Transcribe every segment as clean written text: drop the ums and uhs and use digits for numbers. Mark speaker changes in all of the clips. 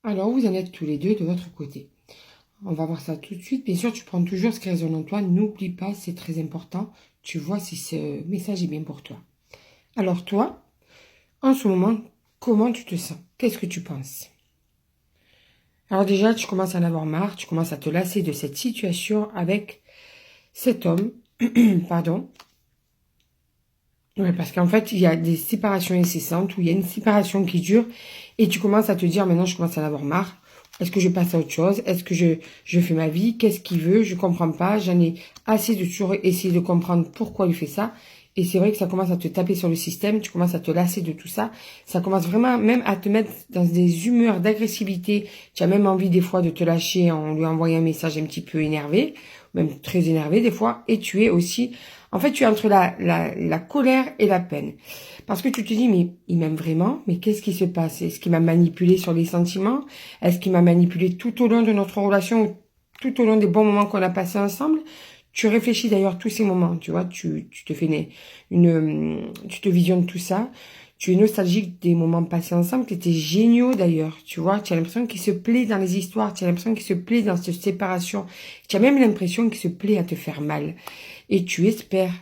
Speaker 1: Alors, vous en êtes tous les deux de votre côté. On va voir ça tout de suite. Bien sûr, tu prends toujours ce qui résonne en toi. N'oublie pas, c'est très important. Tu vois si ce message est bien pour toi. Alors, toi, en ce moment, comment tu te sens? Qu'est-ce que tu penses? Alors déjà, tu commences à en avoir marre. Tu commences à te lasser de cette situation avec cet homme. Pardon. Ouais, parce qu'en fait, il y a des séparations incessantes où il y a une séparation qui dure et tu commences à te dire, maintenant, je commence à en avoir marre. Est-ce que je passe à autre chose? Est-ce que je fais ma vie? Qu'est-ce qu'il veut? Je comprends pas. J'en ai assez de toujours essayer de comprendre pourquoi il fait ça. Et c'est vrai que ça commence à te taper sur le système. Tu commences à te lasser de tout ça. Ça commence vraiment même à te mettre dans des humeurs d'agressivité. Tu as même envie des fois de te lâcher en lui envoyant un message un petit peu énervé, même très énervé des fois. Et tu es aussi... En fait, tu es entre la colère et la peine. Parce que tu te dis, mais il m'aime vraiment, mais qu'est-ce qui se passe? Est-ce qu'il m'a manipulé sur les sentiments? Est-ce qu'il m'a manipulé tout au long de notre relation, tout au long des bons moments qu'on a passés ensemble? Tu réfléchis d'ailleurs tous ces moments, tu vois, tu te fais tu te visionnes tout ça. Tu es nostalgique des moments passés ensemble, qui étaient géniaux d'ailleurs, tu vois. Tu as l'impression qu'il se plaît dans les histoires, tu as l'impression qu'il se plaît dans cette séparation. Tu as même l'impression qu'il se plaît à te faire mal. Et tu espères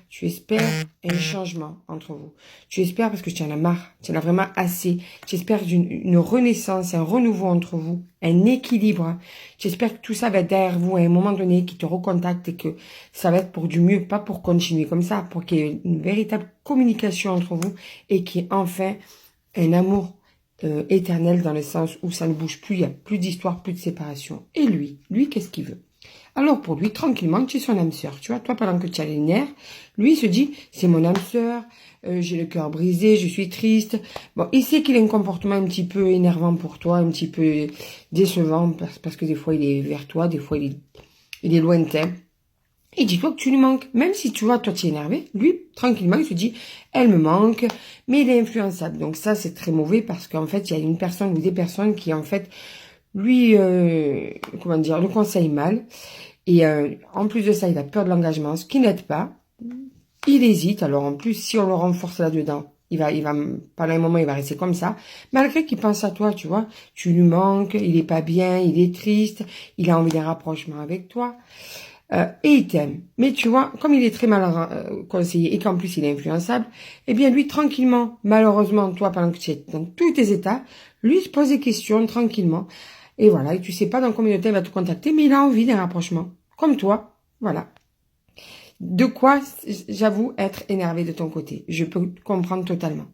Speaker 1: un changement entre vous. Tu espères parce que tu en as marre, tu en as vraiment assez. Tu espères une renaissance, un renouveau entre vous, un équilibre. Tu espères que tout ça va être derrière vous à un moment donné, qu'il te recontacte et que ça va être pour du mieux, pas pour continuer comme ça, pour qu'il y ait une véritable communication entre vous et qu'il y ait enfin un amour éternel dans le sens où ça ne bouge plus, il n'y a plus d'histoire, plus de séparation. Et lui, qu'est-ce qu'il veut? Alors pour lui, tranquillement, tu es son âme sœur. Tu vois, toi, pendant que tu as les nerfs, lui il se dit, c'est mon âme sœur, j'ai le cœur brisé, je suis triste. Bon, il sait qu'il a un comportement un petit peu énervant pour toi, un petit peu décevant, parce que des fois il est vers toi, des fois il est lointain. Et dis-toi que tu lui manques. Même si tu vois, toi tu es énervé, lui, tranquillement, il se dit, elle me manque, mais il est influençable. Donc ça, c'est très mauvais parce qu'en fait, il y a une personne ou des personnes qui, en fait, lui, comment dire, le conseillent mal. Et en plus de ça, il a peur de l'engagement, ce qui n'aide pas. Il hésite. Alors en plus, si on le renforce là-dedans, pendant un moment, il va rester comme ça. Malgré qu'il pense à toi, tu vois. Tu lui manques, il est pas bien, il est triste, il a envie d'un rapprochement avec toi. Et il t'aime. Mais tu vois, comme il est très mal conseillé et qu'en plus il est influençable, eh bien lui, tranquillement, malheureusement, toi, pendant que tu es dans tous tes états, lui se pose des questions tranquillement. Et voilà, et tu sais pas dans combien de temps il va te contacter, mais il a envie d'un rapprochement. Comme toi, voilà. De quoi, j'avoue, être énervé de ton côté. Je peux comprendre totalement.